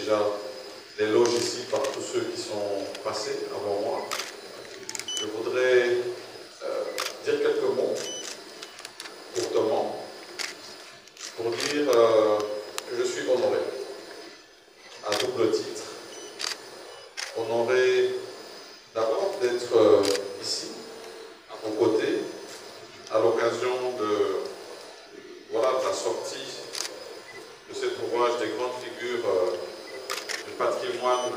déjà l'éloge ici par tous ceux qui sont passés avant moi. Je voudrais dire quelques mots, courtement, pour dire que je suis honoré, à double titre. Honoré d'abord d'être ici, à vos côtés, à l'occasion de la sortie de cet ouvrage des grandes figures du patrimoine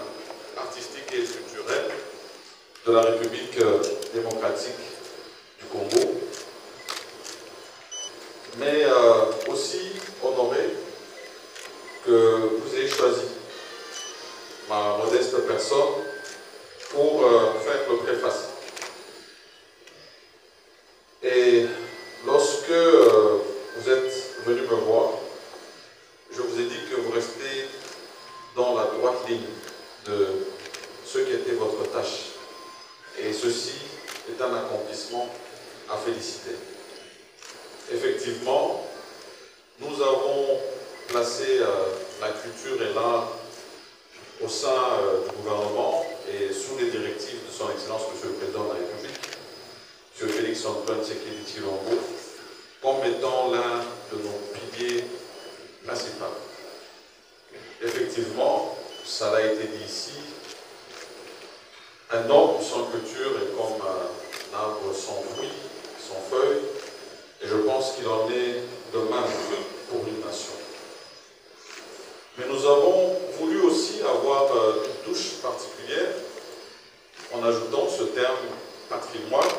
artistique et culturel de la République démocratique du Congo, mais aussi honoré que vous ayez choisi ma modeste personne pour faire le préface. Et lorsque vous êtes venu me voir, je vous ai dit que vous restez dans la droite ligne de ce qui était votre tâche. Et ceci est un accomplissement à féliciter. Effectivement, nous avons placé la culture et l'art au sein du gouvernement et sous les directives de son Excellence Monsieur le Président de la République, M. Félix-Antoine Tshisekedi Tshilombo, comme étant l'un de nos piliers principaux. Effectivement, ça a été dit ici, un homme sans culture est comme un arbre sans fruits, sans feuilles, et je pense qu'il en est de même pour une nation. Mais nous avons voulu aussi avoir une touche particulière en ajoutant ce terme patrimoine,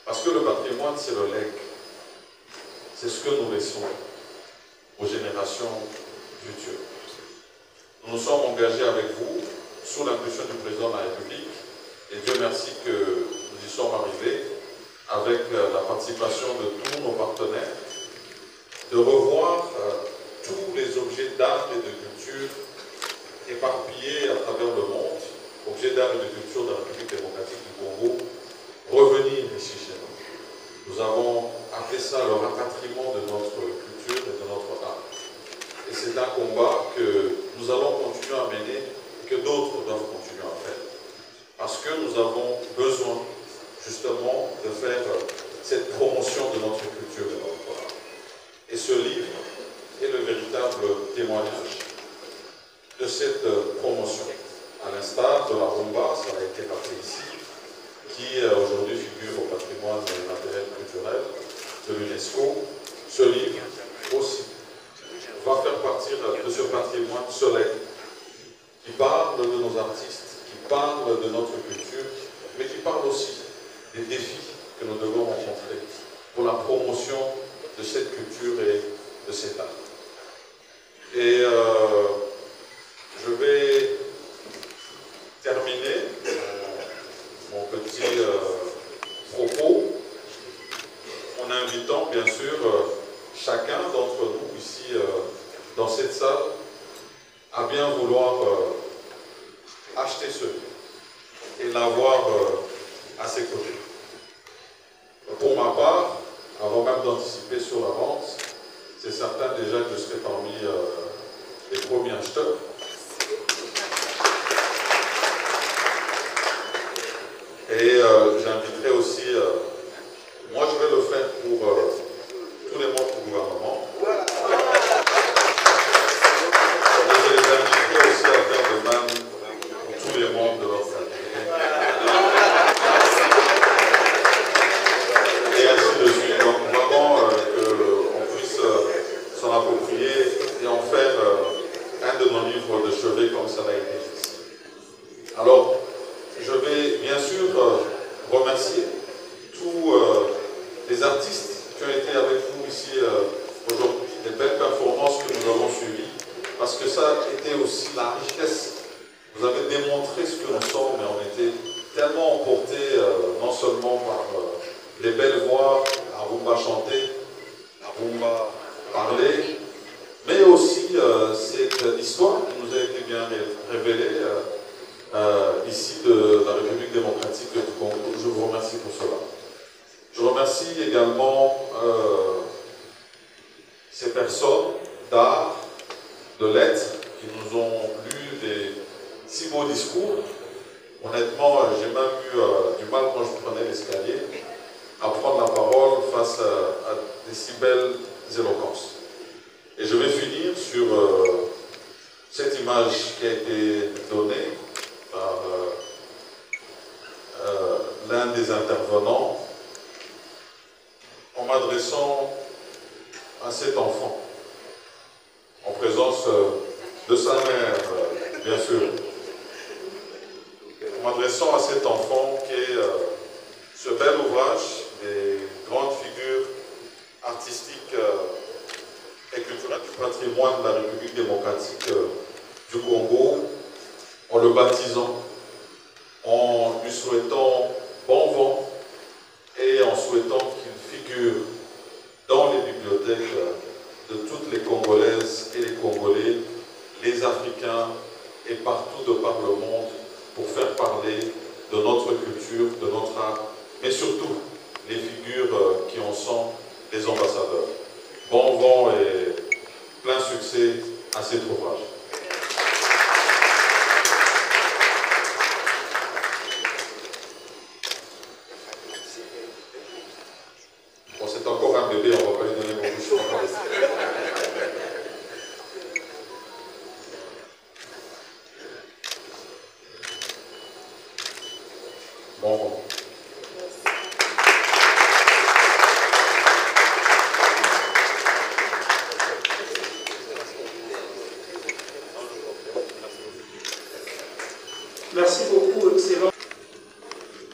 parce que le patrimoine, c'est le legs. C'est ce que nous laissons aux générations futures. Nous nous sommes engagés avec vous, sous l'impulsion du Président de la République, et Dieu merci que nous y sommes arrivés, avec la participation de tous nos partenaires, de revoir tous les objets d'art et de culture éparpillés à travers le monde, objets d'art et de culture de la République démocratique du Congo, revenir ici chez nous. Nous avons appelé ça le rapatriement de notre culture et de notre art. Et c'est un combat que nous allons continuer à mener et que d'autres doivent continuer à faire. Parce que nous avons besoin justement de faire cette promotion de notre culture et de notre art. Et ce livre est le véritable témoignage de cette promotion. À l'instar de la rumba, ça a été rappelé ici, qui aujourd'hui figure au patrimoine matériel culturel de l'UNESCO. Ce livre aussi va faire partie de ce patrimoine soleil qui parle de nos artistes, qui parle de notre culture, mais qui parle aussi des défis que nous devons rencontrer pour la promotion de cette culture et de cet art. Et je vais terminer mon petit propos en invitant bien sûr chacun d'entre nous ici dans cette salle à bien vouloir acheter ce livre et l'avoir à ses côtés. Pour ma part, avant même d'anticiper sur la vente, c'est certain déjà que je serai parmi les premiers acheteurs. Et j'inviterai aussi, moi je vais le faire pour tous les membres du gouvernement. Et je les inviterai aussi à faire de même pour tous les membres de leur famille. Et ainsi de suite. Donc vraiment qu'on puisse s'en approprier et en faire un de nos livres de chevet comme ça l'a été ici. Alors, je vais bien sûr remercier tous les artistes qui ont été avec nous ici aujourd'hui, les belles performances que nous avons suivies, parce que ça a été aussi la richesse. Vous avez démontré ce que nous sommes, mais on était tellement emportés non seulement par les belles voix, la rumba chantée, la rumba parlée, mais aussi cette histoire qui nous a été bien révélée ici de la République démocratique du Congo. Je vous remercie pour cela. Je remercie également ces personnes d'art, de lettres, qui nous ont lu des si beaux discours. Honnêtement, j'ai même eu du mal quand je prenais l'escalier à prendre la parole face à des si belles éloquences. Et je vais finir sur cette image qui a été donnée par l'un des intervenants en m'adressant à cet enfant, en présence de sa mère, bien sûr, en m'adressant à cet enfant qui est ce bel ouvrage des grandes figures artistiques et culturelles du patrimoine de la République démocratique du Congo, en le baptisant, en lui souhaitant bon vent et en souhaitant qu'il figure dans les bibliothèques de toutes les Congolaises et les Congolais, les Africains et partout de par le monde pour faire parler de notre culture, de notre art, mais surtout les figures qui en sont les ambassadeurs. Bon vent et plein succès à cet ouvrage. Bon, c'est encore un bébé, on ne va pas lui donner beaucoup de choix. Bon vent. Merci beaucoup, excellent.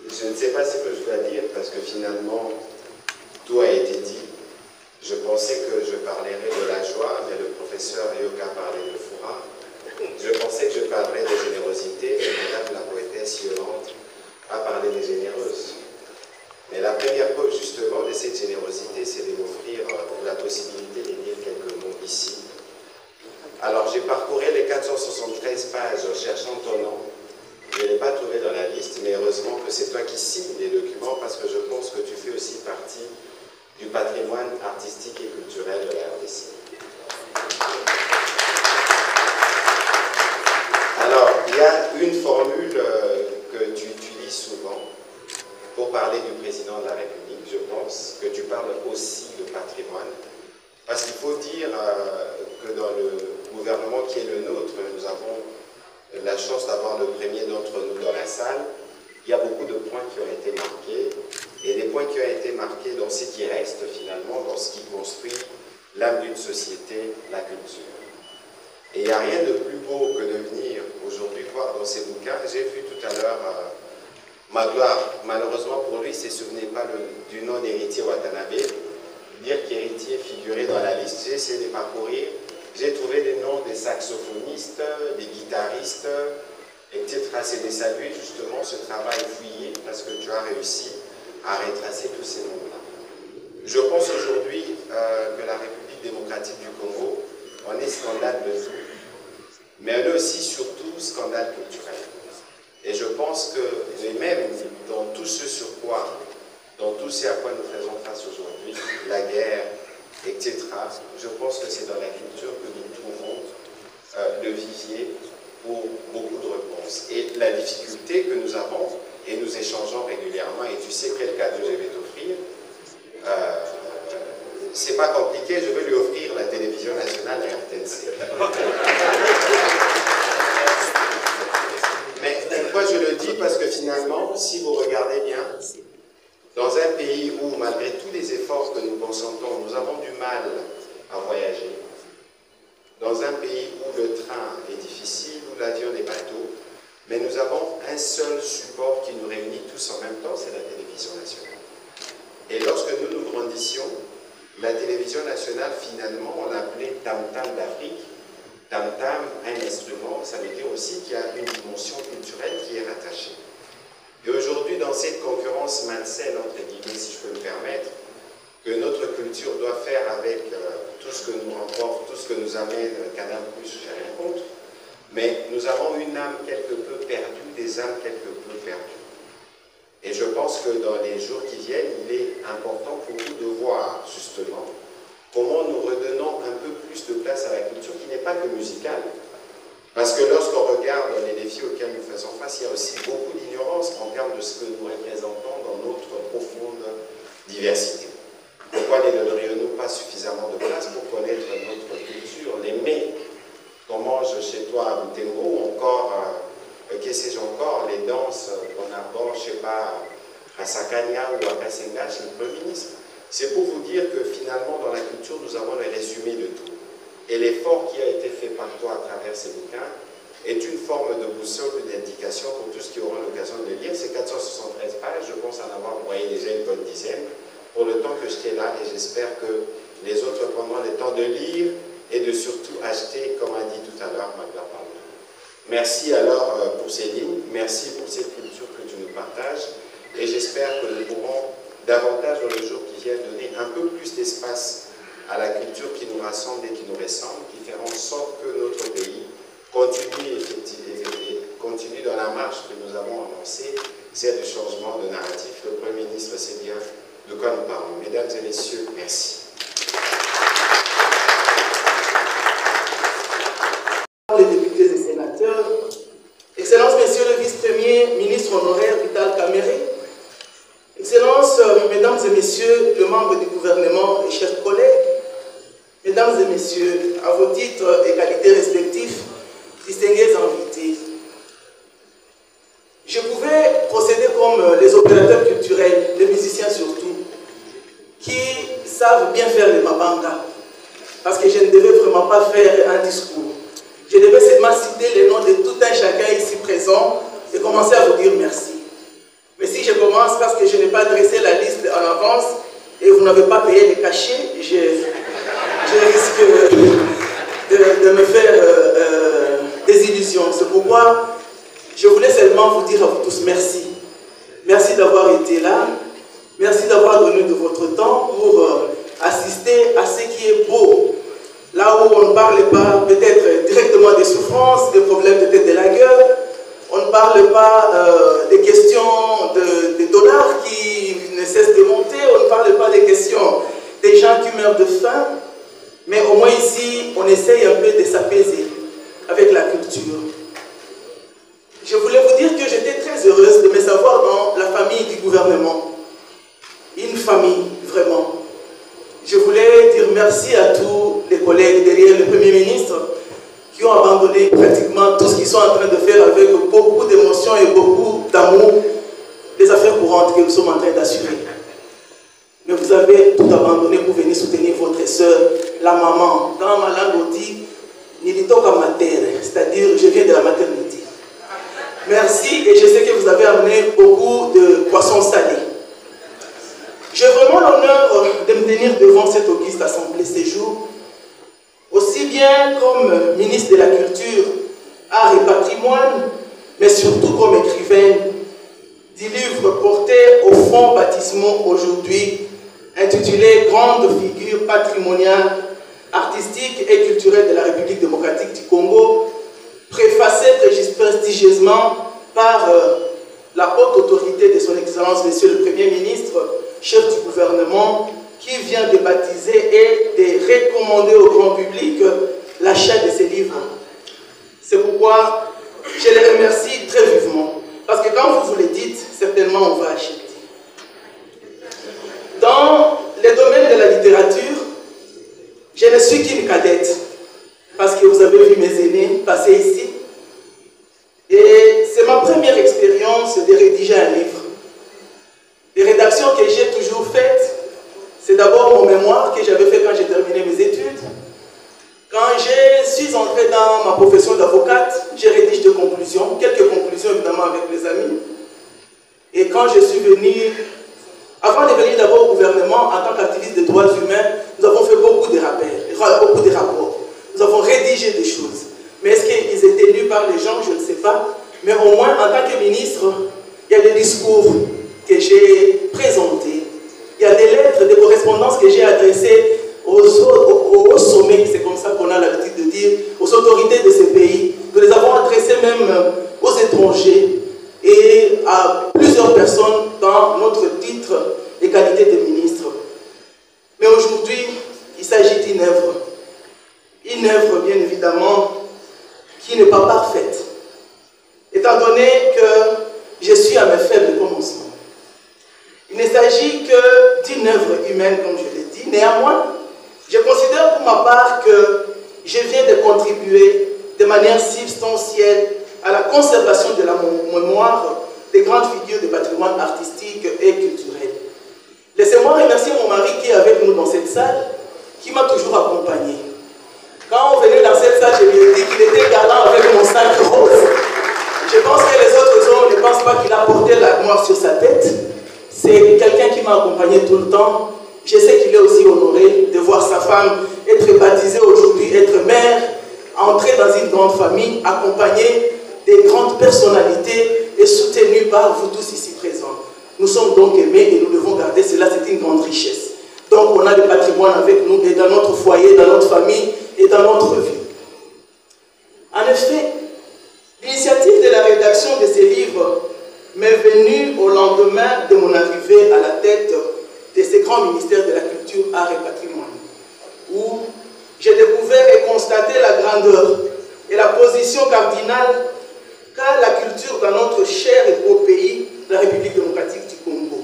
Je ne sais pas ce que je dois dire parce que finalement, tout a été dit. Je pensais que je parlerais de la joie, mais le professeur Yoka parlait de Foura. Je pensais que je parlerais de générosité, mais madame la poétesse Yolande a parlé des généreuses. Mais la première preuve justement de cette générosité, c'est de m'offrir la possibilité de dire quelques mots ici. Alors j'ai parcouru les 473 pages en cherchant ton nom. Je ne l'ai pas trouvé dans la liste, mais heureusement que c'est toi qui signes les documents parce que je pense que tu fais aussi partie du patrimoine artistique et culturel de la RDC. Alors, il y a une formule que tu utilises souvent pour parler du président de la République. Je pense que tu parles aussi de patrimoine. Parce qu'il faut dire que dans le gouvernement qui est le nôtre, nous avons la chance d'avoir le premier d'entre nous dans la salle. Il y a beaucoup de points qui ont été marqués, et des points qui ont été marqués dans ce qui reste finalement, dans ce qui construit l'âme d'une société, la culture. Et il n'y a rien de plus beau que de venir aujourd'hui voir dans ces bouquins. J'ai vu tout à l'heure Magloire. Malheureusement pour lui, il ne se souvenait pas du nom d'Héritier Watanabe. Dire qu'Héritier figurait dans la liste, j'ai essayé de parcourir. J'ai trouvé les noms des saxophonistes, des guitaristes, etc. C'est de saluer justement ce travail fouillé parce que tu as réussi à retracer tous ces noms-là. Je pense aujourd'hui que la République démocratique du Congo, on est scandale de tout, mais on est aussi surtout scandale culturel. Et je pense que, et même dans tout ce sur quoi, dans tout ce à quoi nous faisons face aujourd'hui, la guerre, etc., je pense que c'est dans la culture que nous trouvons le vivier pour beaucoup de réponses. Et la difficulté que nous avons, et nous échangeons régulièrement, et tu sais quel cadeau je vais t'offrir, c'est pas compliqué, je vais lui offrir la télévision nationale à RTNC. Mais pourquoi je le dis? Parce que finalement, si vous regardez bien, dans un pays où, malgré tous les efforts que nous consentons, nous avons du mal à voyager, dans un pays où le train est difficile, où l'avion est bateau, mais nous avons un seul support qui nous réunit tous en même temps, c'est la télévision nationale. Et lorsque nous nous grandissions, la télévision nationale, finalement, on l'appelait Tam-Tam d'Afrique. Tam-Tam, un instrument, ça veut dire aussi qu'il y a une dimension culturelle qui est rattachée. Et aujourd'hui, dans cette concurrence malsaine, entre guillemets, si je peux me permettre, que notre culture doit faire avec tout ce que nous remporte, tout ce que nous amène Canal+, j'ai rien contre, mais nous avons une âme quelque peu perdue, des âmes quelque peu perdues. Et je pense que dans les jours qui viennent, il est important pour nous de voir, justement, comment nous redonnons un peu plus de place à la culture, qui n'est pas que musicale. Parce que lorsqu'on regarde les défis auxquels nous faisons face, il y a aussi beaucoup d'ignorance en termes de ce que nous représentons dans notre profonde diversité. Pourquoi ne donnerions-nous pas suffisamment de place pour connaître notre culture, les mets qu'on mange chez toi à Butembo, ou encore, que sais-je encore, les danses qu'on aborde, je ne sais pas, à Sakania ou à Kasenga chez le Premier ministre. C'est pour vous dire que finalement, dans la culture, nous avons le résumé de tout. Et l'effort qui a été fait par toi à travers ces bouquins est une forme de boussole, d'indication pour tous qui auront l'occasion de lire. Ces 473 pages, je pense en avoir envoyé déjà une bonne dizaine, pour le temps que j'étais là, et j'espère que les autres prendront le temps de lire et de surtout acheter, comme a dit tout à l'heure Magda Palma. Merci alors pour ces lignes, merci pour cette culture que tu nous partages, et j'espère que nous pourrons davantage dans les jours qui viennent donner un peu plus d'espace à la culture qui nous rassemble et qui nous ressemble, qui fait en sorte que notre pays continue dans la marche que nous avons annoncée, c'est du changement de narratif. Le Premier ministre sait bien de quoi nous parlons. Mesdames et messieurs, merci. Les députés et sénateurs, Excellences, Messieurs le vice-premier ministre honoraire Vital Kamerhe, Excellences, Mesdames et Messieurs, les membres du gouvernement et chers collègues, Mesdames et Messieurs, à vos titres et qualités respectifs, distingués invités, je pouvais procéder comme les opérateurs culturels, les musiciens surtout, qui savent bien faire les mabanga, parce que je ne devais vraiment pas faire un discours. Je devais seulement citer les noms de tout un chacun ici présent et commencer à vous dire merci. Mais si je commence parce que je n'ai pas dressé la liste en avance et vous n'avez pas payé les cachets, je risque de me faire des illusions. C'est pourquoi je voulais seulement vous dire à vous tous merci. Merci d'avoir été là. Merci d'avoir donné de votre temps pour assister à ce qui est beau. Là où on ne parle pas peut-être directement des souffrances, des problèmes peut-être de la guerre, on ne parle pas des questions des dollars qui ne cessent de monter, on ne parle pas des questions des gens qui meurent de faim, mais au moins ici, on essaye un peu de s'apaiser avec la culture. Je voulais vous dire que j'étais très heureuse de me savoir dans la famille du gouvernement. Une famille, vraiment. Je voulais dire merci à tous les collègues derrière le Premier ministre qui ont abandonné pratiquement tout ce qu'ils sont en train de faire avec beaucoup d'émotion et beaucoup d'amour, les affaires courantes que nous sommes en train d'assurer. Mais vous avez tout abandonné pour venir soutenir votre soeur, la maman. Dans ma langue, on dit Nilitoka mater, c'est-à-dire je viens de la maternité. Merci, et je sais que vous avez amené beaucoup de poissons salés. J'ai vraiment l'honneur de me tenir devant cette auguste assemblée ces jours, aussi bien comme ministre de la Culture, Art et Patrimoine, mais surtout comme écrivaine du livre porté au fonds baptismaux aujourd'hui, intitulé « Grandes figures patrimoniales, artistiques et culturelles de la République démocratique du Congo », préfacé prestigieusement par la haute autorité de son Excellence, Monsieur le Premier ministre, chef du gouvernement, qui vient de baptiser et de recommander au grand public l'achat de ces livres. C'est pourquoi je les remercie très vivement. Parce que quand vous le dites, certainement on va acheter. Dans les domaines de la littérature, je ne suis qu'une cadette. Parce que vous avez vu mes aînés passer ici. Et c'est ma première expérience de rédiger un livre. Les rédactions que j'ai toujours faites, c'est d'abord mon mémoire que j'avais fait quand j'ai terminé mes études. Quand je suis entré dans ma profession d'avocate, j'ai rédigé des conclusions, quelques conclusions évidemment avec mes amis. Et quand je suis venu, avant de venir d'abord au gouvernement, en tant qu'activiste des droits humains, nous avons fait beaucoup de rapports. Nous avons rédigé des choses. Mais est-ce qu'ils étaient lus par les gens? Je ne sais pas. Mais au moins, en tant que ministre, il y a des discours que j'ai présentés. Il y a des lettres, des correspondances que j'ai adressées au sommet, c'est comme ça qu'on a l'habitude de dire, aux autorités de ces pays. Nous les avons adressées même aux étrangers et à plusieurs personnes dans notre titre et qualité de ministre. Mais aujourd'hui, il s'agit d'une œuvre. Une œuvre, bien évidemment, qui qui n'est pas parfaite, étant donné que je suis à mes faibles commencements. Il ne s'agit que d'une œuvre humaine, comme je l'ai dit. Néanmoins, je considère pour ma part que je viens de contribuer de manière substantielle à la conservation de la mémoire des grandes figures du patrimoine artistique et culturel. Laissez-moi remercier mon mari qui est avec nous dans cette salle, qui m'a toujours accompagné. Quand on venait dans cette salle, je lui ai dit qu'il était galant avec mon sac rose. Je pense que les autres hommes ne pensent pas qu'il a porté la gloire sur sa tête. C'est quelqu'un qui m'a accompagné tout le temps. Je sais qu'il est aussi honoré de voir sa femme être baptisée aujourd'hui, être mère, entrer dans une grande famille, accompagnée des grandes personnalités et soutenue par vous tous ici présents. Nous sommes donc aimés et nous devons garder cela, c'est une grande richesse. Donc on a le patrimoine avec nous et dans notre foyer, dans notre famille et dans notre vie. En effet, l'initiative de la rédaction de ces livres m'est venue au lendemain de mon arrivée à la tête de ces grands ministères de la culture, art et patrimoine, où j'ai découvert et constaté la grandeur et la position cardinale qu'a la culture dans notre cher et beau pays, la République démocratique du Congo.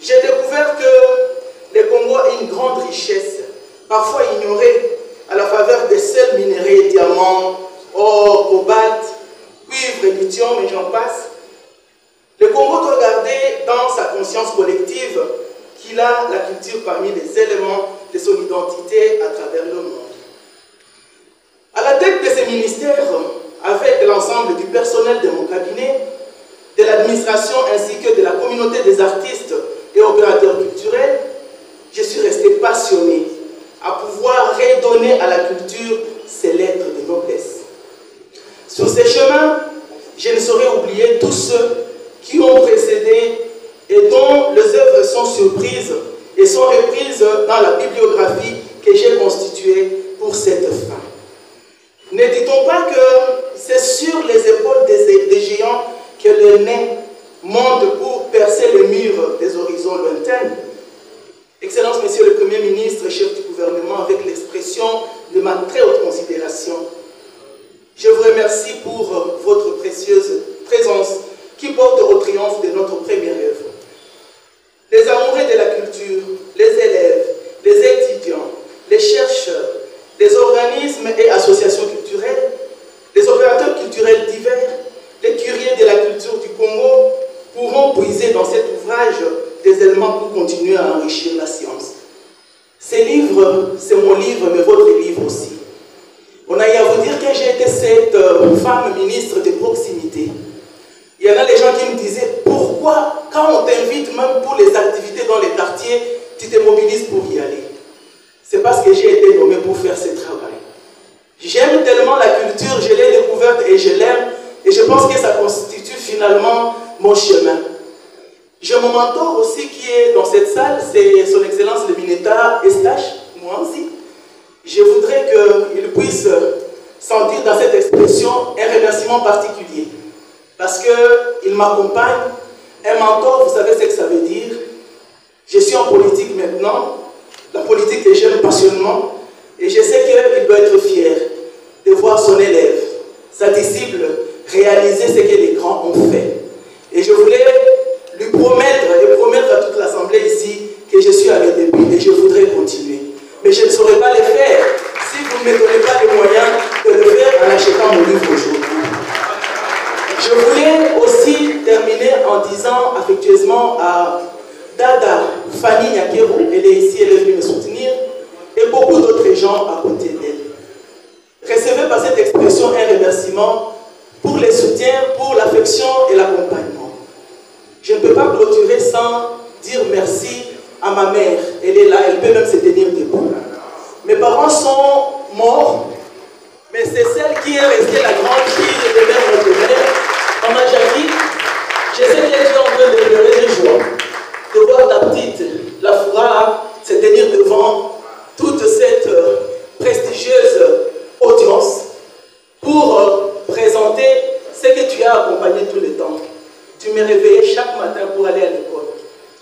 J'ai découvert que le Congo a une grande richesse, parfois ignorée à la faveur des seuls minéraux, diamants, or, cobalt, cuivre, lithium et j'en passe. Le Congo doit garder dans sa conscience collective qu'il a la culture parmi les éléments de son identité à travers le monde. À la tête de ces ministères, avec l'ensemble du personnel de mon cabinet, de l'administration ainsi que de la communauté des artistes et opérateurs culturels, je suis resté passionné à pouvoir redonner à la culture ses lettres de noblesse. Sur ces chemins, je ne saurais oublier tous ceux qui ont précédé et dont les œuvres sont surprises et sont reprises dans la bibliographie que j'ai constituée pour cette fin. Ne dit-on pas que c'est sur les épaules des géants que le nez monte pour percer le mur des horizons lointains? Excellence, Monsieur le Premier ministre, chef du gouvernement, avec l'expression de ma très haute considération, je vous remercie pour votre précieuse présence qui porte au triomphe de notre première œuvre. Les amoureux de la culture, les élèves, les étudiants, les chercheurs, les organismes et associations culturelles, les opérateurs culturels divers, les curieux de la culture du Congo pourront puiser dans cet ouvrage des éléments pour continuer à enrichir la science. Ces livres, c'est mon livre, mais votre livre aussi. On a eu à vous dire que j'ai été cette femme ministre de proximité. Il y en a des gens qui me disaient, pourquoi, quand on t'invite même pour les activités dans les quartiers, tu te mobilises pour y aller? C'est parce que j'ai été nommé pour faire ce travail. J'aime tellement la culture, je l'ai découverte et je l'aime, et je pense que ça constitue finalement mon chemin. J'ai mon mentor aussi qui est dans cette salle, c'est son Excellence le Mineta Estache, moi aussi. Je voudrais qu'il puisse sentir dans cette expression un remerciement particulier. Parce qu'il m'accompagne. Un mentor, vous savez ce que ça veut dire. Je suis en politique maintenant, la politique que j'aime passionnément, et je sais qu'il doit être fier de voir son élève, sa disciple, réaliser ce que les grands ont fait. Et je voulais lui promettre et promettre à toute l'Assemblée ici que je suis à mes débuts et je voudrais continuer. Mais je ne saurais pas le faire si vous ne me donnez pas les moyens de le faire en achetant mon livre aujourd'hui. Je voulais aussi terminer en disant affectueusement à Dada Fanny Nyakeru, elle est ici, elle est venue me soutenir, et beaucoup d'autres gens à côté d'elle. Recevez par cette expression un remerciement pour les soutiens, pour l'affection et l'accompagnement. Je ne peux pas clôturer sans dire merci à ma mère. Elle est là, elle peut même se tenir debout. Mes parents sont morts, mais c'est celle qui est restée la grande fille de mère notre mère. Maman Jackie, je sais que tu es en train de pleurer de joie, de voir ta petite, la Foura, se tenir devant toute cette prestigieuse audience pour présenter ce que tu as accompagné tout le temps. Tu me réveillais chaque matin pour aller à l'école.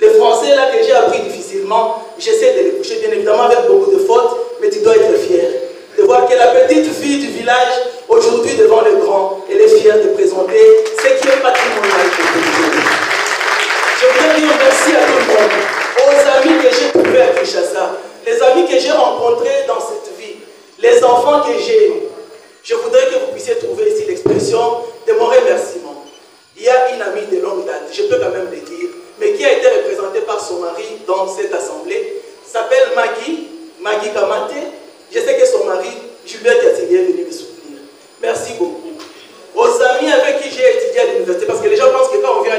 Le français là que j'ai appris difficilement, j'essaie de le coucher bien évidemment avec beaucoup de fautes, mais tu dois être fier de voir que la petite fille du village aujourd'hui devant les grands, elle est fière de présenter ce qui est patrimonial pour vous. Je voudrais dire merci à tout le monde, aux amis que j'ai trouvés à Kinshasa, les amis que j'ai rencontrés dans cette vie, les enfants que j'ai eus. Je voudrais que vous puissiez trouver ici l'expression de mon remerciement. Il y a une amie de longue date, je peux quand même le dire, mais qui a été représentée par son mari dans cette assemblée, s'appelle Maggie Kamate. Je sais que son mari, Juliette Yatigé, est venu me soutenir. Merci beaucoup. Aux amis avec qui j'ai étudié à l'université, parce que les gens pensent que quand on vient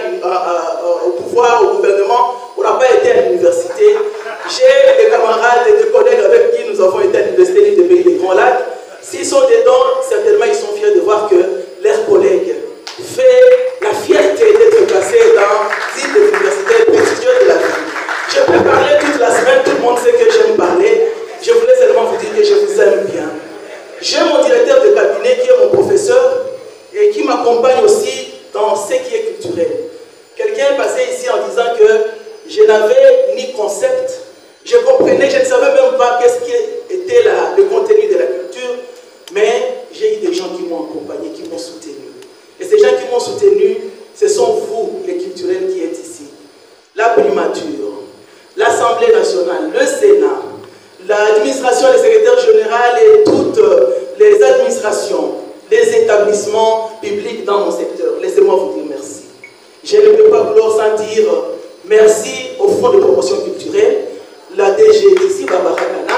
au pouvoir, au gouvernement, on n'a pas été à l'université. J'ai des camarades et des collègues avec qui nous avons été à l'université des pays des Grands Lacs. S'ils sont dedans, certainement ils sont fiers de voir que leurs collègues font la fierté d'être placés dans une des universités prestigieuses de la vie. Je peux parler toute la semaine, tout le monde sait que j'aime parler. Je voulais seulement vous dire que je vous aime bien. J'ai mon directeur de cabinet qui est mon professeur et qui m'accompagne aussi dans ce qui est culturel. Quelqu'un est passé ici en disant que je n'avais ni concept, je comprenais, je ne savais même pas qu'est-ce qui était le contenu de la culture, mais j'ai eu des gens qui m'ont accompagné, qui m'ont soutenu. Et ces gens qui m'ont soutenu, ce sont vous, les culturels qui êtes ici. La primature, l'Assemblée nationale, le Sénat, l'administration, le secrétaire général et toutes les administrations, les établissements publics dans mon secteur. Laissez-moi vous dire merci. Je ne peux pas vouloir sans dire merci au Fonds de promotion culturelle, la DG ici, Barbara Kana.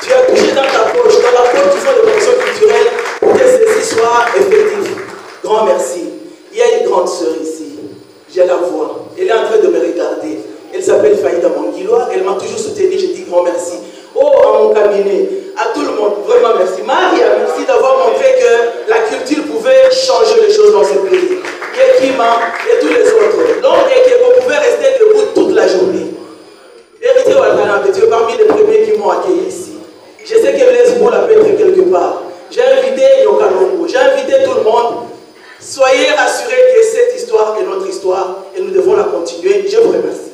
Tu as touché dans ta poche, dans la poche du Fonds de promotion culturelle, pour que ceci soit effectif. Grand merci. Il y a une grande sœur ici, je la vois, elle est en train de me regarder. Elle s'appelle Faïda Manguiloa, elle m'a toujours soutenu, je dis grand merci. Oh, à mon cabinet, à tout le monde, vraiment merci. Maria, merci d'avoir montré que la culture pouvait changer les choses dans ce pays. Et Kima, et tous les autres. Donc, et que vous pouvez rester debout toute la journée. Héritier Ouattara, tu es parmi les premiers qui m'ont accueilli ici. Je sais que Blaise Boula peut être quelque part. J'ai invité Yokalongo, j'ai invité tout le monde. Soyez rassurés que cette histoire est notre histoire et nous devons la continuer. Je vous remercie.